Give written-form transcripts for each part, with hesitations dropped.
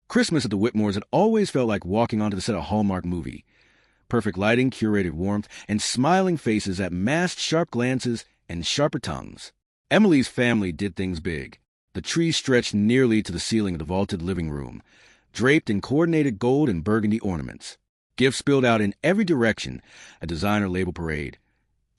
Christmas at the Whitmores had always felt like walking onto the set of a Hallmark movie. Perfect lighting, curated warmth, and smiling faces that masked sharp glances and sharper tongues. Emily's family did things big. The tree stretched nearly to the ceiling of the vaulted living room, draped in coordinated gold and burgundy ornaments. Gifts spilled out in every direction, a designer label parade.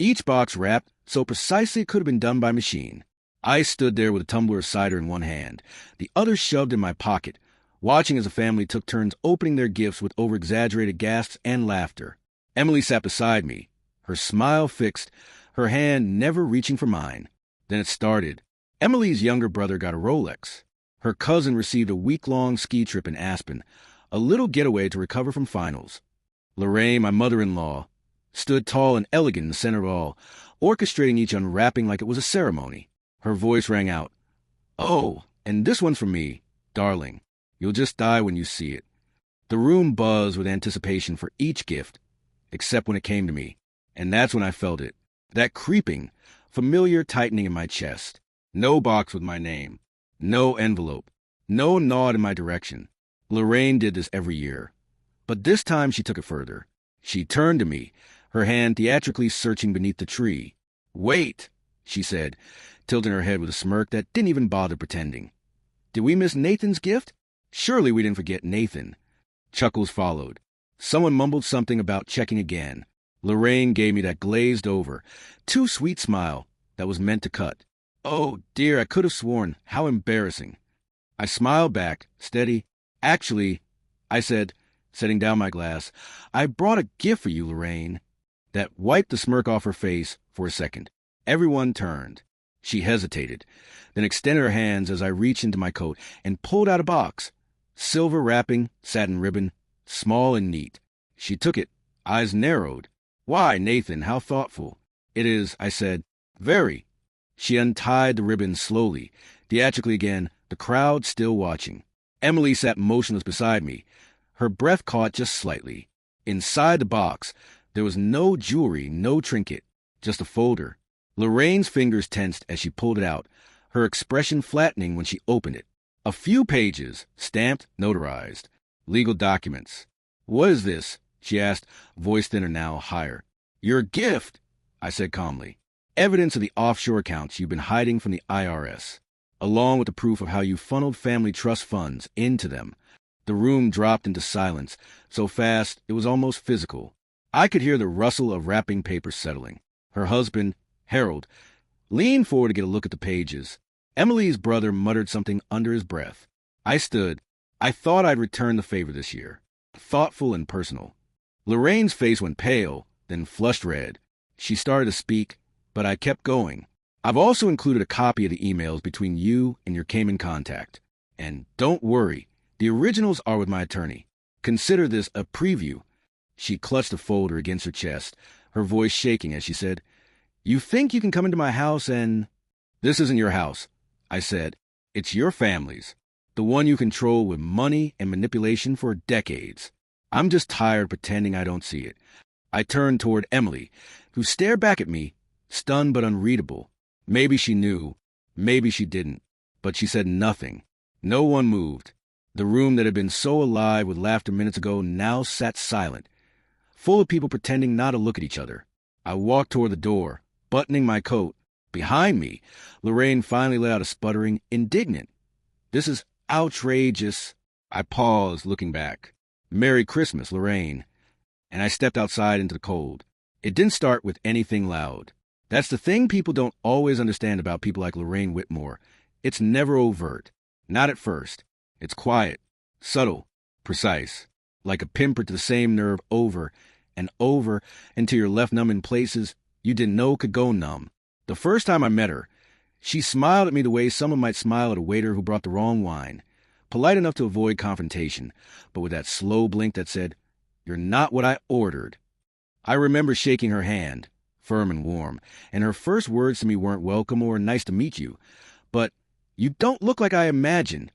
Each box wrapped so precisely it could have been done by machine. I stood there with a tumbler of cider in one hand, the other shoved in my pocket, watching as the family took turns opening their gifts with over-exaggerated gasps and laughter. Emily sat beside me, her smile fixed, her hand never reaching for mine. Then it started. Emily's younger brother got a Rolex. Her cousin received a week-long ski trip in Aspen, a little getaway to recover from finals. Lorraine, my mother-in-law, stood tall and elegant in the center of all, orchestrating each unwrapping like it was a ceremony. Her voice rang out, "Oh, and this one's for me, darling. You'll just die when you see it." The room buzzed with anticipation for each gift, except when it came to me, and that's when I felt it, that creeping, familiar tightening in my chest. No box with my name, no envelope, no nod in my direction. Lorraine did this every year, but this time she took it further. She turned to me, her hand theatrically searching beneath the tree. "Wait," she said, tilting her head with a smirk that didn't even bother pretending. "Did we miss Nathan's gift? Surely we didn't forget Nathan." Chuckles followed. Someone mumbled something about checking again. Lorraine gave me that glazed over, too sweet smile that was meant to cut. "Oh, dear, I could have sworn. How embarrassing." I smiled back, steady. "Actually," I said, setting down my glass, "I brought a gift for you, Lorraine." That wiped the smirk off her face for a second. Everyone turned. She hesitated, then extended her hands as I reached into my coat and pulled out a box. Silver wrapping, satin ribbon, small and neat. She took it, eyes narrowed. "Why, Nathan, how thoughtful." "It is," I said. "Very." She untied the ribbon slowly, theatrically again, the crowd still watching. Emily sat motionless beside me. Her breath caught just slightly. Inside the box, there was no jewelry, no trinket, just a folder. Lorraine's fingers tensed as she pulled it out, her expression flattening when she opened it. A few pages, stamped, notarized. Legal documents. "What is this?" she asked, voice thinner now, higher. "Your gift," I said calmly. "Evidence of the offshore accounts you've been hiding from the IRS, along with the proof of how you funneled family trust funds into them." The room dropped into silence, so fast it was almost physical. I could hear the rustle of wrapping paper settling. Her husband, Harold, leaned forward to get a look at the pages. Emily's brother muttered something under his breath. I stood. I thought I'd return the favor this year. Thoughtful and personal. Lorraine's face went pale, then flushed red. She started to speak, but I kept going. "I've also included a copy of the emails between you and your Cayman contact. And don't worry, the originals are with my attorney. Consider this a preview." She clutched the folder against her chest, her voice shaking as she said, "You think you can come into my house and—" "This isn't your house," I said. "It's your family's. The one you control with money and manipulation for decades. I'm just tired of pretending I don't see it." I turned toward Emily, who stared back at me, stunned but unreadable. Maybe she knew, maybe she didn't, but she said nothing. No one moved. The room that had been so alive with laughter minutes ago now sat silent, full of people pretending not to look at each other. I walked toward the door, buttoning my coat. Behind me, Lorraine finally let out a sputtering, indignant, "This is outrageous." I paused, looking back. "Merry Christmas, Lorraine." And I stepped outside into the cold. It didn't start with anything loud. That's the thing people don't always understand about people like Lorraine Whitmore. It's never overt. Not at first. It's quiet, subtle, precise, like a pinprick to the same nerve over and over until you're left numb in places you didn't know could go numb. The first time I met her, she smiled at me the way someone might smile at a waiter who brought the wrong wine, polite enough to avoid confrontation, but with that slow blink that said, "You're not what I ordered." I remember shaking her hand, firm and warm, and her first words to me weren't welcome or nice to meet you, but "You don't look like I imagined."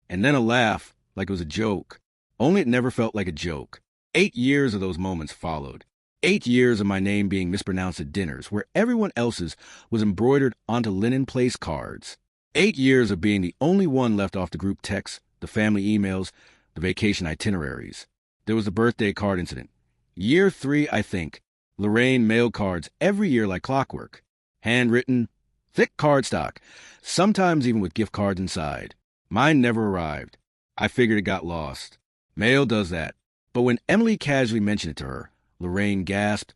And then a laugh, like it was a joke. Only it never felt like a joke. 8 years of those moments followed. 8 years of my name being mispronounced at dinners, where everyone else's was embroidered onto linen place cards. 8 years of being the only one left off the group texts, the family emails, the vacation itineraries. There was the birthday card incident. Year 3, I think. Lorraine mailed cards every year like clockwork. Handwritten, thick cardstock, sometimes even with gift cards inside. Mine never arrived. I figured it got lost. Mail does that. But when Emily casually mentioned it to her, Lorraine gasped,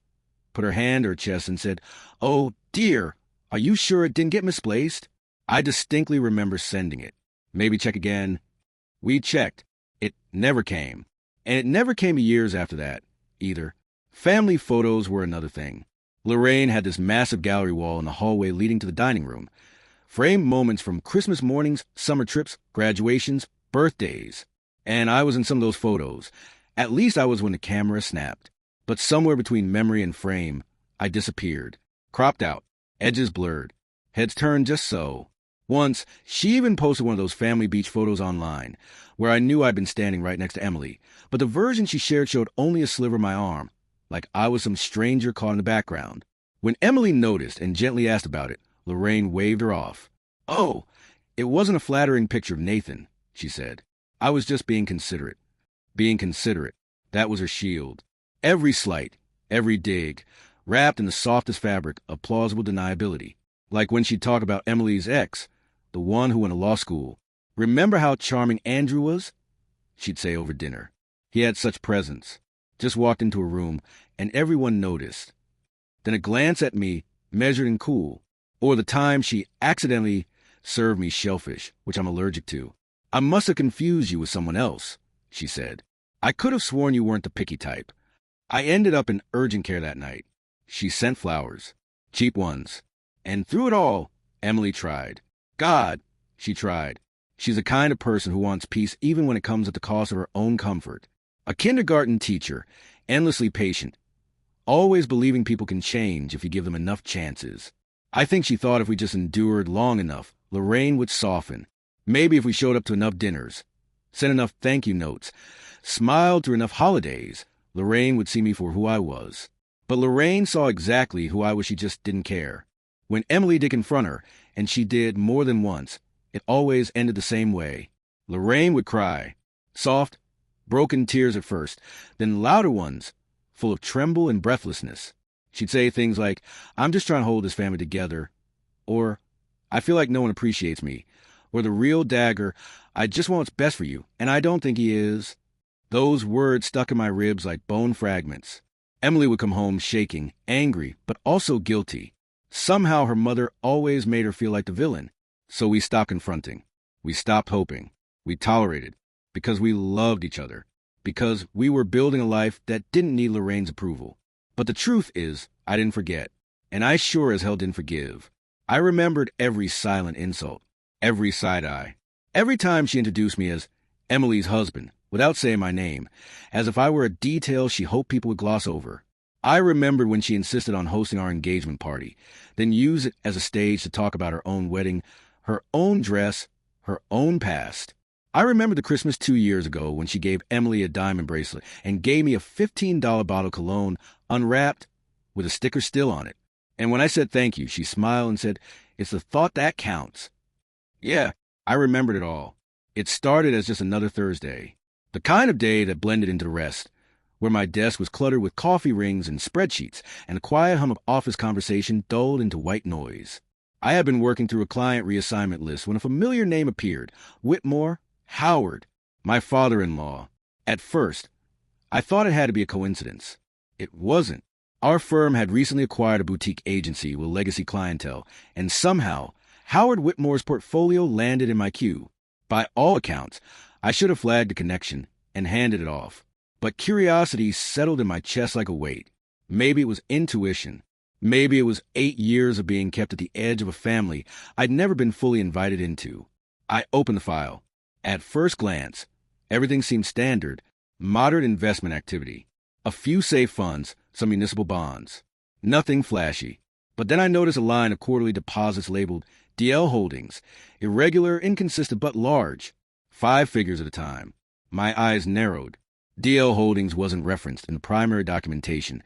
put her hand to her chest, and said, "Oh, dear, are you sure it didn't get misplaced?" I distinctly remember sending it. Maybe check again. We checked. It never came. And it never came years after that, either. Family photos were another thing. Lorraine had this massive gallery wall in the hallway leading to the dining room. Framed moments from Christmas mornings, summer trips, graduations, birthdays. And I was in some of those photos. At least I was when the camera snapped. But somewhere between memory and frame, I disappeared. Cropped out, edges blurred, heads turned just so. Once, she even posted one of those family beach photos online, where I knew I'd been standing right next to Emily, but the version she shared showed only a sliver of my arm, like I was some stranger caught in the background. When Emily noticed and gently asked about it, Lorraine waved her off. "Oh, it wasn't a flattering picture of Nathan," she said. "I was just being considerate." Being considerate. That was her shield. Every slight, every dig, wrapped in the softest fabric of plausible deniability. Like when she'd talk about Emily's ex, the one who went to law school. "Remember how charming Andrew was?" she'd say over dinner. He had such presence. Just walked into a room, and everyone noticed. Then a glance at me, measured and cool. Or the time she accidentally served me shellfish, which I'm allergic to. "I must have confused you with someone else," she said. "I could have sworn you weren't the picky type." I ended up in urgent care that night. She sent flowers. Cheap ones. And through it all, Emily tried. God, she tried. She's the kind of person who wants peace even when it comes at the cost of her own comfort. A kindergarten teacher, endlessly patient, always believing people can change if you give them enough chances. I think she thought if we just endured long enough, Lorraine would soften. Maybe if we showed up to enough dinners, sent enough thank you notes, smiled through enough holidays, Lorraine would see me for who I was. But Lorraine saw exactly who I was, she just didn't care. When Emily did confront her, and she did more than once, it always ended the same way. Lorraine would cry. Soft, broken tears at first, then louder ones, full of tremble and breathlessness. She'd say things like, "I'm just trying to hold this family together," or, "I feel like no one appreciates me," or the real dagger, "I just want what's best for you, and I don't think he is." Those words stuck in my ribs like bone fragments. Emily would come home shaking, angry, but also guilty. Somehow her mother always made her feel like the villain. So we stopped confronting. We stopped hoping. We tolerated. Because we loved each other. Because we were building a life that didn't need Lorraine's approval. But the truth is, I didn't forget. And I sure as hell didn't forgive. I remembered every silent insult. Every side-eye. Every time she introduced me as Emily's husband, without saying my name, as if I were a detail she hoped people would gloss over. I remembered when she insisted on hosting our engagement party, then used it as a stage to talk about her own wedding, her own dress, her own past. I remember the Christmas 2 years ago when she gave Emily a diamond bracelet and gave me a $15 bottle of cologne, unwrapped, with a sticker still on it. And when I said thank you, she smiled and said, "It's the thought that counts." Yeah, I remembered it all. It started as just another Thursday. The kind of day that blended into the rest, where my desk was cluttered with coffee rings and spreadsheets, and the quiet hum of office conversation dulled into white noise. I had been working through a client reassignment list when a familiar name appeared. Whitmore, Howard, my father-in-law. At first, I thought it had to be a coincidence. It wasn't. Our firm had recently acquired a boutique agency with legacy clientele, and somehow, Howard Whitmore's portfolio landed in my queue. By all accounts, I should have flagged the connection and handed it off. But curiosity settled in my chest like a weight. Maybe it was intuition. Maybe it was 8 years of being kept at the edge of a family I'd never been fully invited into. I opened the file. At first glance, everything seemed standard, moderate investment activity. A few safe funds, some municipal bonds. Nothing flashy. But then I noticed a line of quarterly deposits labeled DL Holdings, irregular, inconsistent, but large. 5 figures at a time. My eyes narrowed. DL Holdings wasn't referenced in the primary documentation,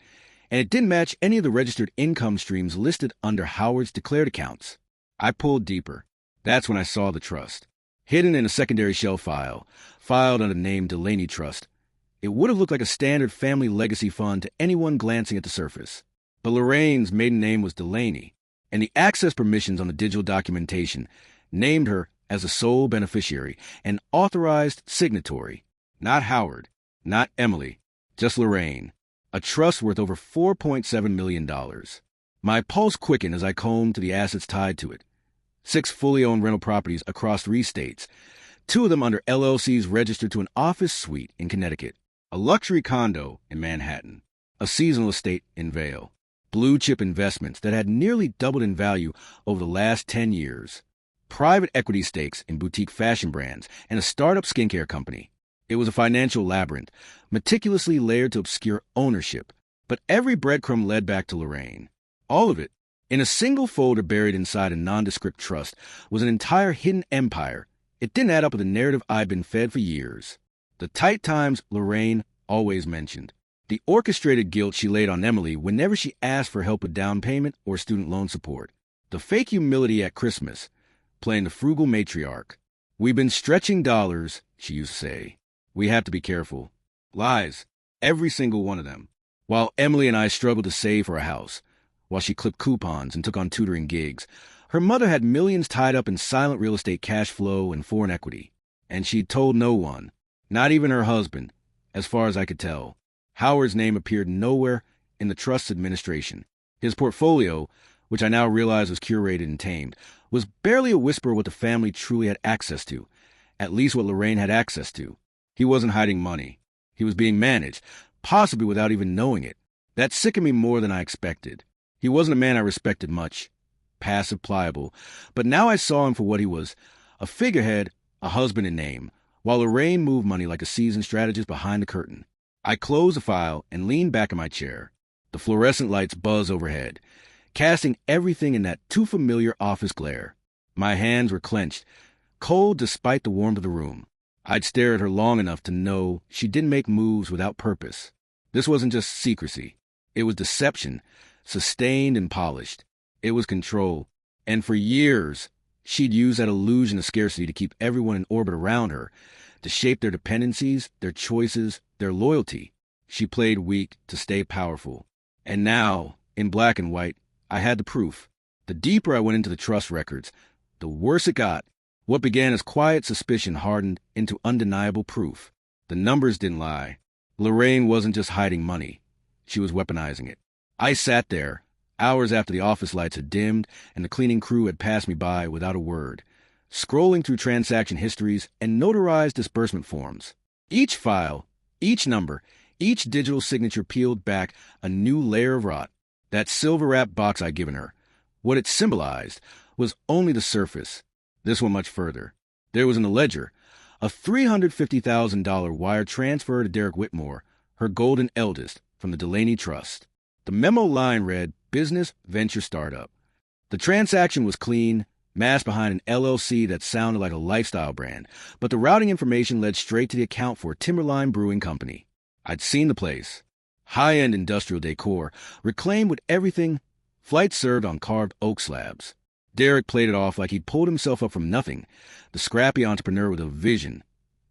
and it didn't match any of the registered income streams listed under Howard's declared accounts. I pulled deeper. That's when I saw the trust. hidden in a secondary shelf file, filed under the name Delaney Trust. It would have looked like a standard family legacy fund to anyone glancing at the surface. But Lorraine's maiden name was Delaney, and the access permissions on the digital documentation named her as the sole beneficiary and authorized signatory. Not Howard, not Emily, just Lorraine. A trust worth over $4.7 million. My pulse quickened as I combed to the assets tied to it. 6 fully owned rental properties across 3 states, 2 of them under LLCs registered to an office suite in Connecticut, a luxury condo in Manhattan, a seasonal estate in Vail, blue-chip investments that had nearly doubled in value over the last 10 years, private equity stakes in boutique fashion brands, and a startup skincare company. It was a financial labyrinth, meticulously layered to obscure ownership, but every breadcrumb led back to Lorraine. All of it. In a single folder buried inside a nondescript trust was an entire hidden empire. It didn't add up with the narrative I'd been fed for years. The tight times Lorraine always mentioned. The orchestrated guilt she laid on Emily whenever she asked for help with down payment or student loan support. The fake humility at Christmas, playing the frugal matriarch. "We've been stretching dollars," she used to say. "We have to be careful." Lies. Every single one of them. While Emily and I struggled to save for a house, while she clipped coupons and took on tutoring gigs, her mother had millions tied up in silent real estate cash flow and foreign equity. And she'd told no one, not even her husband, as far as I could tell. Howard's name appeared nowhere in the trust's administration. His portfolio, which I now realize was curated and tamed, was barely a whisper of what the family truly had access to, at least what Lorraine had access to. He wasn't hiding money. He was being managed, possibly without even knowing it. That sickened me more than I expected. He wasn't a man I respected much, passive, pliable, but now I saw him for what he was, a figurehead, a husband in name, while Lorraine moved money like a seasoned strategist behind the curtain. I closed the file and leaned back in my chair. The fluorescent lights buzzed overhead, casting everything in that too familiar office glare. My hands were clenched, cold despite the warmth of the room. I'd stare at her long enough to know she didn't make moves without purpose. This wasn't just secrecy. It was deception, sustained and polished. It was control. And for years, she'd used that illusion of scarcity to keep everyone in orbit around her, to shape their dependencies, their choices, their loyalty. She played weak to stay powerful. And now, in black and white, I had the proof. The deeper I went into the trust records, the worse it got. What began as quiet suspicion hardened into undeniable proof. The numbers didn't lie. Lorraine wasn't just hiding money. She was weaponizing it. I sat there, hours after the office lights had dimmed and the cleaning crew had passed me by without a word, scrolling through transaction histories and notarized disbursement forms. Each file, each number, each digital signature peeled back a new layer of rot. That silver-wrapped box I'd given her, what it symbolized, was only the surface. This went much further. There was in the ledger a $350,000 wire transfer to Derek Whitmore, her golden eldest, from the Delaney Trust. The memo line read, "Business Venture Startup." The transaction was clean, masked behind an LLC that sounded like a lifestyle brand, but the routing information led straight to the account for Timberline Brewing Company. I'd seen the place. High-end industrial decor, reclaimed with everything, flights served on carved oak slabs. Derek played it off like he'd pulled himself up from nothing, the scrappy entrepreneur with a vision,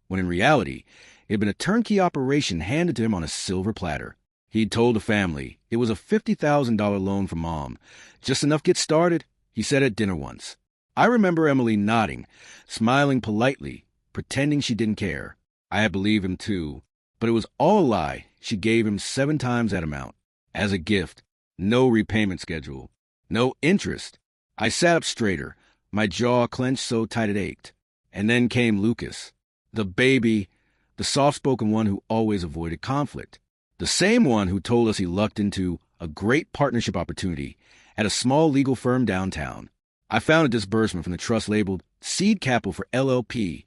when in reality, it had been a turnkey operation handed to him on a silver platter. He'd told the family it was a $50,000 loan from Mom. Just enough to get started, he said at dinner once. I remember Emily nodding, smiling politely, pretending she didn't care. I had believed him too, but it was all a lie. She gave him 7 times that amount, as a gift. No repayment schedule. No interest. I sat up straighter, my jaw clenched so tight it ached. And then came Lucas, the baby, the soft-spoken one who always avoided conflict. The same one who told us he lucked into a great partnership opportunity at a small legal firm downtown. I found a disbursement from the trust labeled Seed Capital for LLP,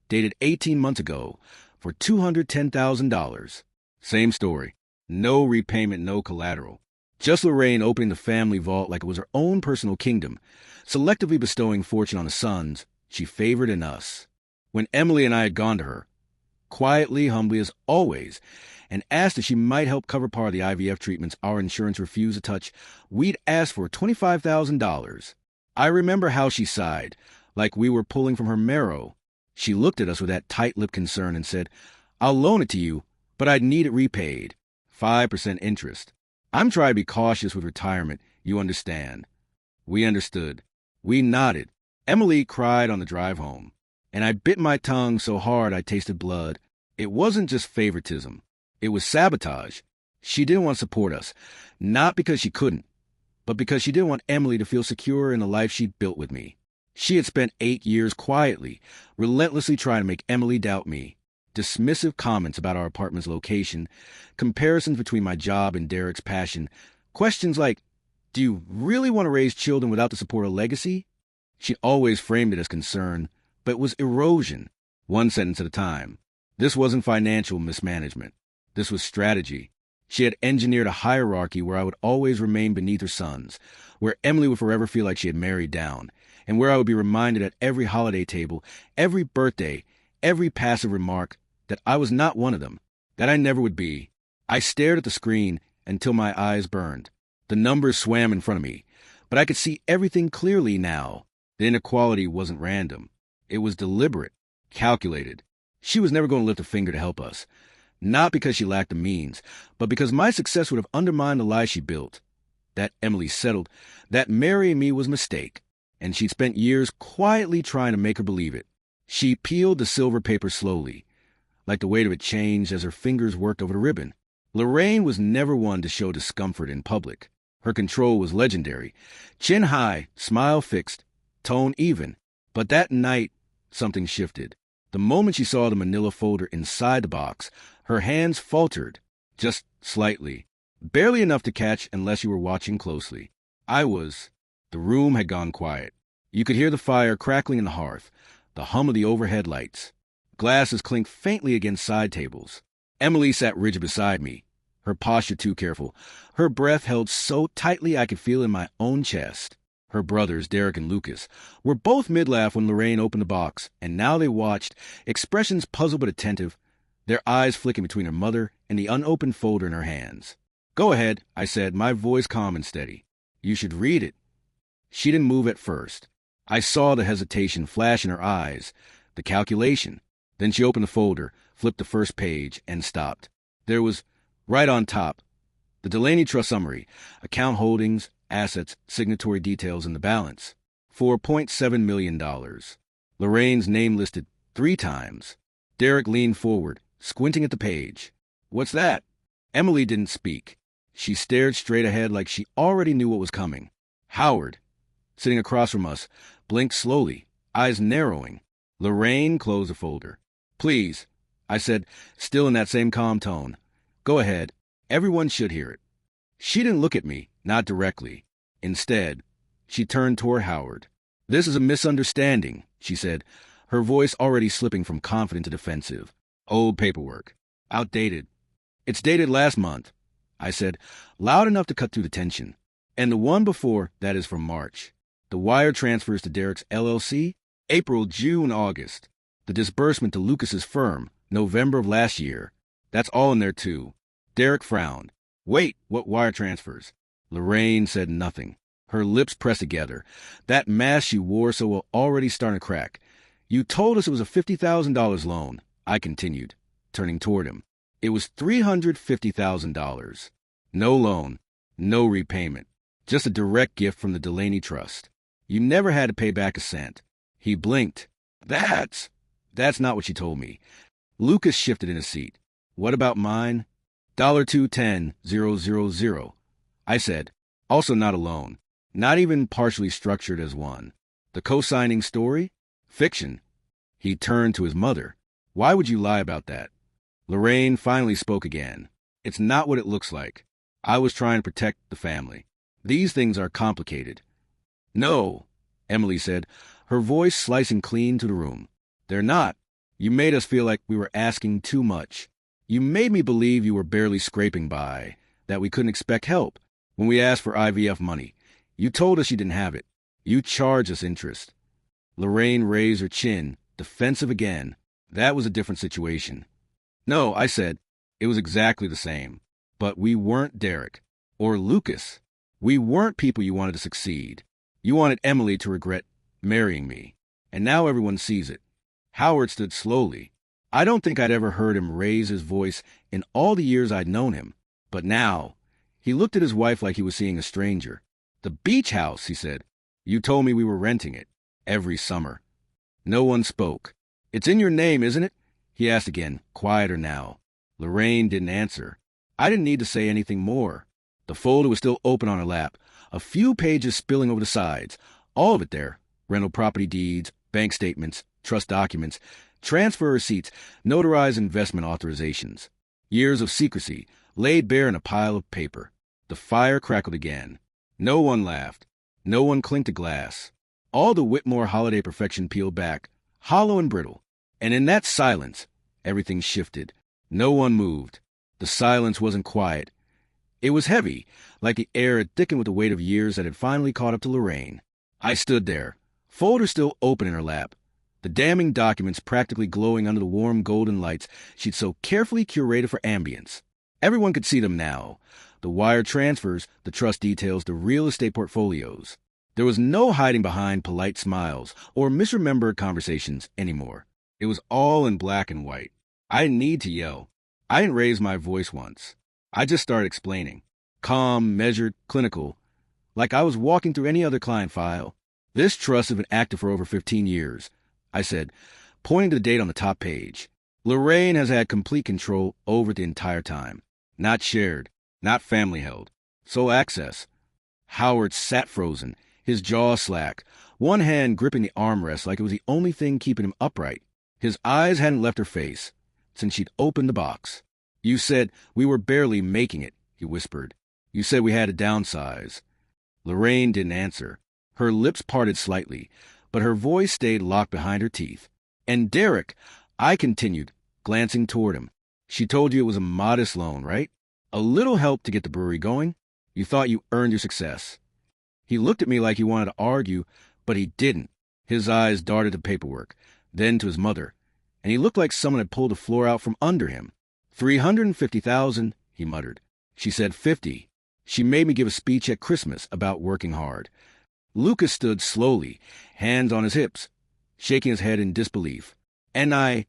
dated 18 months ago, for $210,000. Same story. No repayment, no collateral. Just Lorraine opening the family vault like it was her own personal kingdom, selectively bestowing fortune on the sons she favored in us. When Emily and I had gone to her, quietly, humbly as always, and asked if she might help cover part of the IVF treatments our insurance refused to touch, we'd asked for $25,000. I remember how she sighed, like we were pulling from her marrow. She looked at us with that tight-lipped concern and said, "I'll loan it to you, but I'd need it repaid. 5% interest. I'm trying to be cautious with retirement, you understand." We understood. We nodded. Emily cried on the drive home, and I bit my tongue so hard I tasted blood. It wasn't just favoritism. It was sabotage. She didn't want to support us, not because she couldn't, but because she didn't want Emily to feel secure in the life she'd built with me. She had spent 8 years quietly, relentlessly trying to make Emily doubt me. Dismissive comments about our apartment's location, comparisons between my job and Derek's passion, questions like, "Do you really want to raise children without the support of legacy?" She always framed it as concern, but it was erosion, one sentence at a time. This wasn't financial mismanagement. This was strategy. She had engineered a hierarchy where I would always remain beneath her sons, where Emily would forever feel like she had married down, and where I would be reminded at every holiday table, every birthday, every passive remark that I was not one of them, that I never would be. I stared at the screen until my eyes burned. The numbers swam in front of me, but I could see everything clearly now. The inequality wasn't random. It was deliberate, calculated. She was never going to lift a finger to help us. Not because she lacked the means, but because my success would have undermined the lie she built. That Emily settled, that marrying me was a mistake, and she'd spent years quietly trying to make her believe it. She peeled the silver paper slowly, like the weight of it changed as her fingers worked over the ribbon. Lorraine was never one to show discomfort in public. Her control was legendary. Chin high, smile fixed, tone even. But that night, something shifted. The moment she saw the manila folder inside the box, her hands faltered, just slightly, barely enough to catch unless you were watching closely. The room had gone quiet. You could hear the fire crackling in the hearth, the hum of the overhead lights. Glasses clinked faintly against side tables. Emily sat rigid beside me, her posture too careful, her breath held so tightly I could feel it in my own chest. Her brothers, Derek and Lucas, were both mid-laugh when Lorraine opened the box, and now they watched, expressions puzzled but attentive, their eyes flicking between her mother and the unopened folder in her hands. "Go ahead," I said, my voice calm and steady. "You should read it." She didn't move at first. I saw the hesitation flash in her eyes, the calculation. Then she opened the folder, flipped the first page, and stopped. There was, right on top, the Delaney Trust summary, account holdings, assets, signatory details, and the balance. $4.7 million. Lorraine's name listed 3 times. Derek leaned forward, squinting at the page. "What's that?" Emily didn't speak. She stared straight ahead like she already knew what was coming. Howard, sitting across from us, blinked slowly, eyes narrowing. Lorraine closed the folder. "Please," I said, still in that same calm tone. "Go ahead. Everyone should hear it." She didn't look at me, not directly. Instead, she turned toward Howard. "This is a misunderstanding," she said, her voice already slipping from confident to defensive. "Old paperwork. Outdated. It's dated last month," I said, loud enough to cut through the tension. "And the one before that is from March. The wire transfers to Derek's LLC, April, June, August. The disbursement to Lucas's firm, November of last year. That's all in there, too." Derek frowned. "Wait, what wire transfers?" Lorraine said nothing. Her lips pressed together. That mask she wore so well already starting to crack. "You told us it was a $50,000 loan," I continued, turning toward him. "It was $350,000. No loan, no repayment. Just a direct gift from the Delaney Trust. You never had to pay back a cent." He blinked. That's not what she told me." Lucas shifted in his seat. "What about mine?" $210,000. I said, "Also not a loan. Not even partially structured as one. The co-signing story? Fiction." He turned to his mother. "Why would you lie about that?" Lorraine finally spoke again. "It's not what it looks like. I was trying to protect the family. These things are complicated." "No," Emily said, her voice slicing clean to the room. "They're not. You made us feel like we were asking too much. You made me believe you were barely scraping by, that we couldn't expect help. When we asked for IVF money, you told us you didn't have it. You charged us interest." Lorraine raised her chin, defensive again. "That was a different situation." "No," I said, "it was exactly the same. But we weren't Derek. Or Lucas. We weren't people you wanted to succeed. You wanted Emily to regret marrying me. And now everyone sees it. Howard stood slowly. I don't think I'd ever heard him raise his voice in all the years I'd known him. But now, he looked at his wife like he was seeing a stranger. "The beach house," he said. "You told me we were renting it. Every summer." No one spoke. "It's in your name, isn't it?" he asked again, quieter now. Lorraine didn't answer. I didn't need to say anything more. The folder was still open on her lap, a few pages spilling over the sides. All of it there. Rental property deeds, bank statements, trust documents, transfer receipts, notarized investment authorizations. Years of secrecy, laid bare in a pile of paper. The fire crackled again. No one laughed. No one clinked a glass. All the Whitmore holiday perfection peeled back, hollow and brittle. And in that silence, everything shifted. No one moved. The silence wasn't quiet. It was heavy, like the air had thickened with the weight of years that had finally caught up to Lorraine. I stood there, folder still open in her lap, the damning documents practically glowing under the warm golden lights she'd so carefully curated for ambience. Everyone could see them now. The wire transfers, the trust details, the real estate portfolios. There was no hiding behind polite smiles or misremembered conversations anymore. It was all in black and white. I didn't need to yell. I didn't raise my voice once. I just started explaining. Calm, measured, clinical, like I was walking through any other client file. "This trust has been active for over 15 years, I said, pointing to the date on the top page. Lorraine has had complete control over it the entire time. Not shared, not family held. Sole access. Howard sat frozen, his jaw slack, one hand gripping the armrest like it was the only thing keeping him upright. His eyes hadn't left her face since she'd opened the box. "You said we were barely making it," he whispered. "You said we had to downsize." Lorraine didn't answer. Her lips parted slightly, but her voice stayed locked behind her teeth. "And Derek," I continued, glancing toward him. "She told you it was a modest loan, right? A little help to get the brewery going. You thought you earned your success." He looked at me like he wanted to argue, but he didn't. His eyes darted to paperwork, then to his mother, and he looked like someone had pulled the floor out from under him. $350,000, he muttered. "She said 50. She made me give a speech at Christmas about working hard." Lucas stood slowly, hands on his hips, shaking his head in disbelief. "And I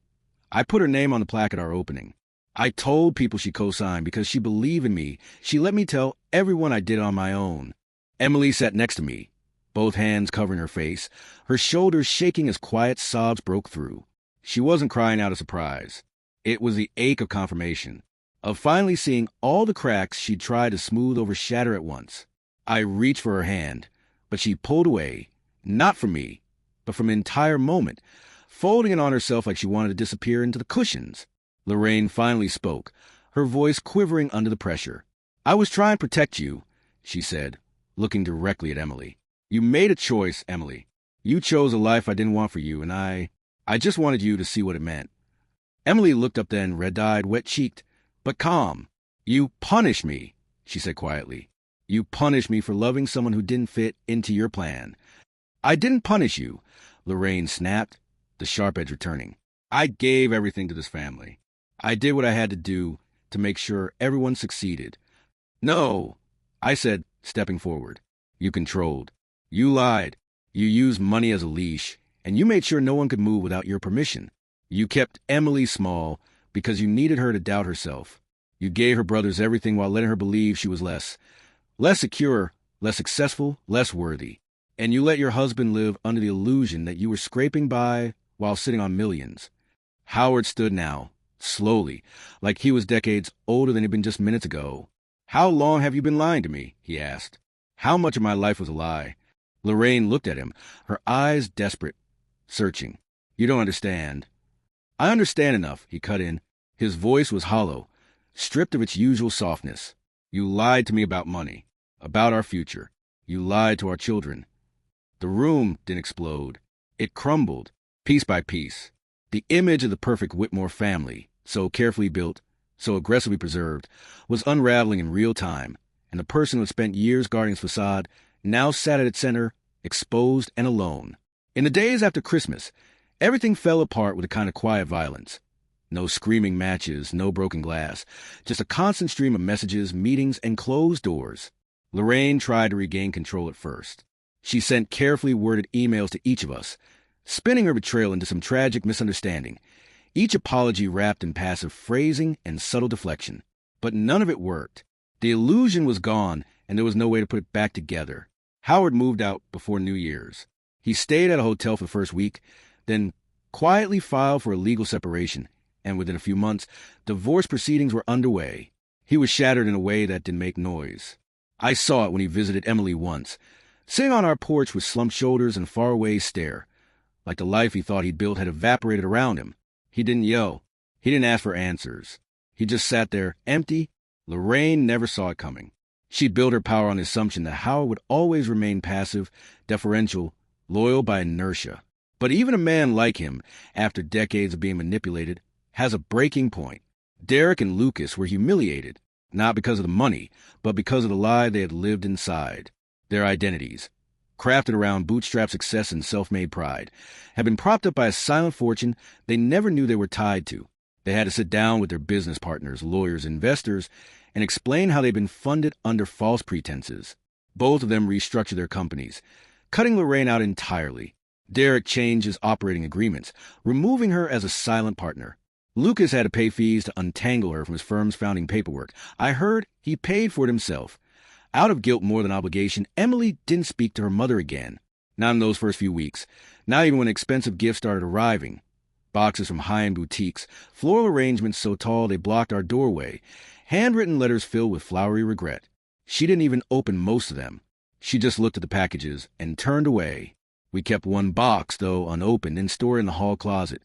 put her name on the plaque at our opening. I told people she co-signed because she believed in me. She let me tell everyone I did it on my own." Emily sat next to me, both hands covering her face, her shoulders shaking as quiet sobs broke through. She wasn't crying out of surprise. It was the ache of confirmation, of finally seeing all the cracks she'd tried to smooth over shatter at once. I reached for her hand, but she pulled away, not from me, but from an entire moment, folding it on herself like she wanted to disappear into the cushions. Lorraine finally spoke, her voice quivering under the pressure. "I was trying to protect you," she said, looking directly at Emily. "You made a choice, Emily. You chose a life I didn't want for you, and I just wanted you to see what it meant." Emily looked up then, red-eyed, wet-cheeked, but calm. "You punished me," she said quietly. "You punished me for loving someone who didn't fit into your plan." "I didn't punish you," Lorraine snapped, the sharp edge returning. "I gave everything to this family. I did what I had to do to make sure everyone succeeded." "No," I said, stepping forward. "You controlled. You lied. You used money as a leash, and you made sure no one could move without your permission. You kept Emily small because you needed her to doubt herself. You gave her brothers everything while letting her believe she was less secure, less successful, less worthy. And you let your husband live under the illusion that you were scraping by while sitting on millions." Howard stood now, slowly, like he was decades older than he'd been just minutes ago. "How long have you been lying to me?" he asked. "How much of my life was a lie?" Lorraine looked at him, her eyes desperate, searching. "You don't understand." "I understand enough," he cut in. His voice was hollow, stripped of its usual softness. "You lied to me about money, about our future. You lied to our children." The room didn't explode. It crumbled, piece by piece. The image of the perfect Whitmore family, so carefully built, so aggressively preserved, was unraveling in real time, and the person who had spent years guarding its facade now sat at its center, exposed and alone. In the days after Christmas, everything fell apart with a kind of quiet violence. No screaming matches, no broken glass, just a constant stream of messages, meetings, and closed doors. Lorraine tried to regain control at first. She sent carefully worded emails to each of us, spinning her betrayal into some tragic misunderstanding, each apology wrapped in passive phrasing and subtle deflection. But none of it worked. The illusion was gone, and there was no way to put it back together. Howard moved out before New Year's. He stayed at a hotel for the first week, then quietly filed for a legal separation, and within a few months, divorce proceedings were underway. He was shattered in a way that didn't make noise. I saw it when he visited Emily once, sitting on our porch with slumped shoulders and faraway stare, like the life he thought he'd built had evaporated around him. He didn't yell. He didn't ask for answers. He just sat there, empty. Lorraine never saw it coming. She'd built her power on the assumption that Howard would always remain passive, deferential, loyal by inertia. But even a man like him, after decades of being manipulated, has a breaking point. Derek and Lucas were humiliated, not because of the money, but because of the lie they had lived inside. Their identities, crafted around bootstrap success and self-made pride, had been propped up by a silent fortune they never knew they were tied to. They had to sit down with their business partners, lawyers, investors, and explain how they'd been funded under false pretenses. Both of them restructured their companies, cutting Lorraine out entirely. Derek changed his operating agreements, removing her as a silent partner. Lucas had to pay fees to untangle her from his firm's founding paperwork. I heard he paid for it himself. Out of guilt more than obligation, Emily didn't speak to her mother again. Not in those first few weeks. Not even when expensive gifts started arriving. Boxes from high-end boutiques, floral arrangements so tall they blocked our doorway, handwritten letters filled with flowery regret. She didn't even open most of them. She just looked at the packages and turned away. We kept one box, though unopened, and stored in the hall closet.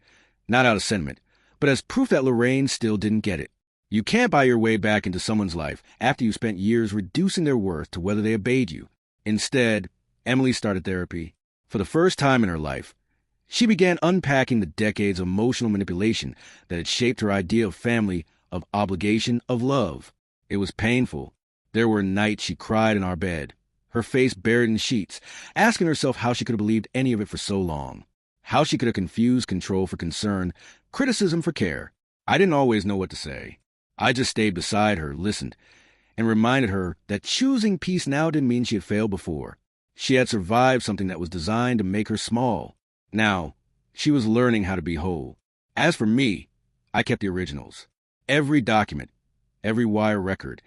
Not out of sentiment, but as proof that Lorraine still didn't get it. You can't buy your way back into someone's life after you spent years reducing their worth to whether they obeyed you. Instead, Emily started therapy. For the first time in her life, she began unpacking the decades of emotional manipulation that had shaped her idea of family, of obligation, of love. It was painful. There were nights she cried in our bed, her face buried in sheets, asking herself how she could have believed any of it for so long. How she could have confused control for concern, criticism for care. I didn't always know what to say. I just stayed beside her, listened, and reminded her that choosing peace now didn't mean she had failed before. She had survived something that was designed to make her small. Now, she was learning how to be whole. As for me, I kept the originals. Every document, every wire record,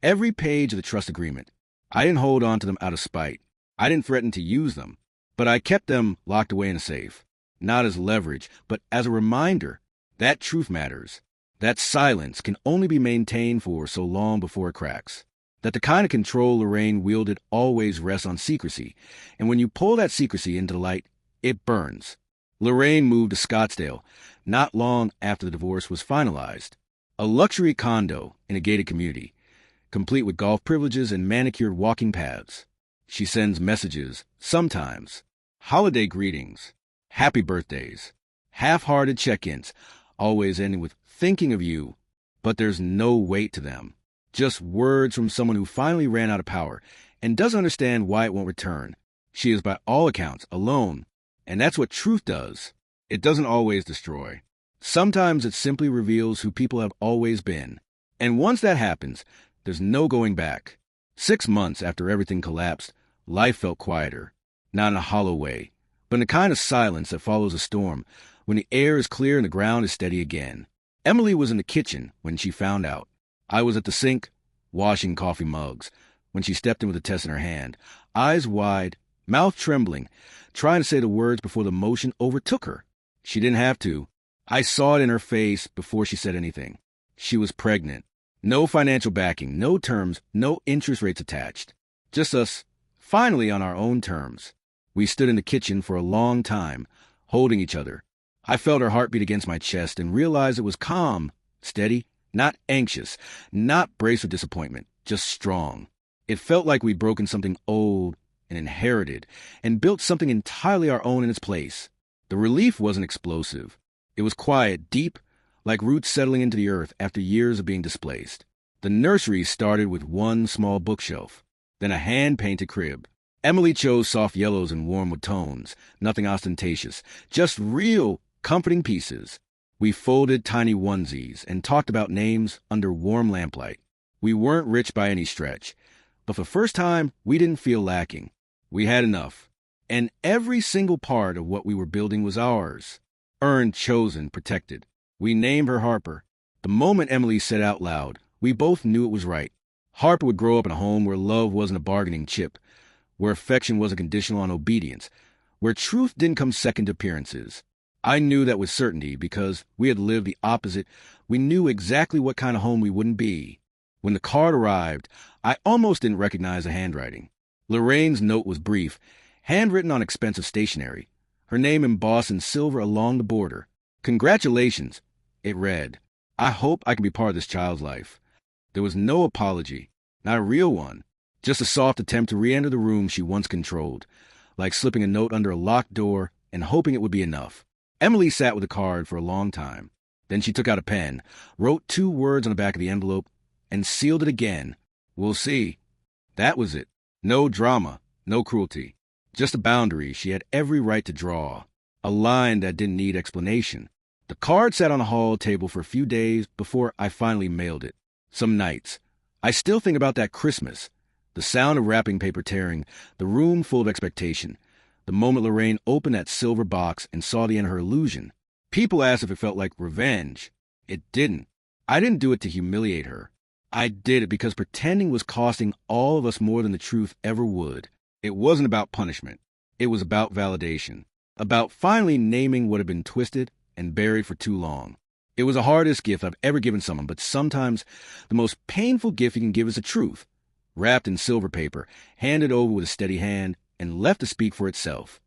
every page of the trust agreement. I didn't hold on to them out of spite. I didn't threaten to use them, but I kept them locked away in a safe. Not as leverage, but as a reminder that truth matters. That silence can only be maintained for so long before it cracks. That the kind of control Lorraine wielded always rests on secrecy, and when you pull that secrecy into the light, it burns. Lorraine moved to Scottsdale not long after the divorce was finalized. A luxury condo in a gated community, complete with golf privileges and manicured walking paths. She sends messages, sometimes, holiday greetings, happy birthdays, half-hearted check-ins, always ending with thinking of you, but there's no weight to them. Just words from someone who finally ran out of power and doesn't understand why it won't return. She is by all accounts alone, and that's what truth does. It doesn't always destroy. Sometimes it simply reveals who people have always been. And once that happens, there's no going back. 6 months after everything collapsed, life felt quieter. Not in a hollow way, but in the kind of silence that follows a storm, when the air is clear and the ground is steady again. Emily was in the kitchen when she found out. I was at the sink, washing coffee mugs, when she stepped in with a test in her hand, eyes wide, mouth trembling, trying to say the words before the emotion overtook her. She didn't have to. I saw it in her face before she said anything. She was pregnant. No financial backing, no terms, no interest rates attached. Just us, finally on our own terms. We stood in the kitchen for a long time, holding each other. I felt her heartbeat against my chest and realized it was calm, steady, not anxious, not braced with disappointment, just strong. It felt like we'd broken something old and inherited and built something entirely our own in its place. The relief wasn't explosive. It was quiet, deep, like roots settling into the earth after years of being displaced. The nursery started with one small bookshelf, then a hand-painted crib. Emily chose soft yellows and warm wood tones, nothing ostentatious, just real, comforting pieces. We folded tiny onesies and talked about names under warm lamplight. We weren't rich by any stretch, but for the first time, we didn't feel lacking. We had enough. And every single part of what we were building was ours. Earned, chosen, protected. We named her Harper. The moment Emily said out loud, we both knew it was right. Harper would grow up in a home where love wasn't a bargaining chip, where affection wasn't conditional on obedience, where truth didn't come second to appearances. I knew that with certainty because we had lived the opposite. We knew exactly what kind of home we wouldn't be. When the card arrived, I almost didn't recognize the handwriting. Lorraine's note was brief, handwritten on expensive stationery, her name embossed in silver along the border. "Congratulations," it read. "I hope I can be part of this child's life." There was no apology, not a real one, just a soft attempt to re-enter the room she once controlled, like slipping a note under a locked door and hoping it would be enough. Emily sat with the card for a long time. Then she took out a pen, wrote 2 words on the back of the envelope, and sealed it again. "We'll see." That was it. No drama, no cruelty. Just a boundary she had every right to draw. A line that didn't need explanation. The card sat on the hall table for a few days before I finally mailed it. Some nights. I still think about that Christmas. The sound of wrapping paper tearing, the room full of expectation. The moment Lorraine opened that silver box and saw the end of her illusion. People asked if it felt like revenge. It didn't. I didn't do it to humiliate her. I did it because pretending was costing all of us more than the truth ever would. It wasn't about punishment. It was about validation. About finally naming what had been twisted and buried for too long. It was the hardest gift I've ever given someone, but sometimes the most painful gift you can give is the truth. Wrapped in silver paper, handed over with a steady hand, and left to speak for itself.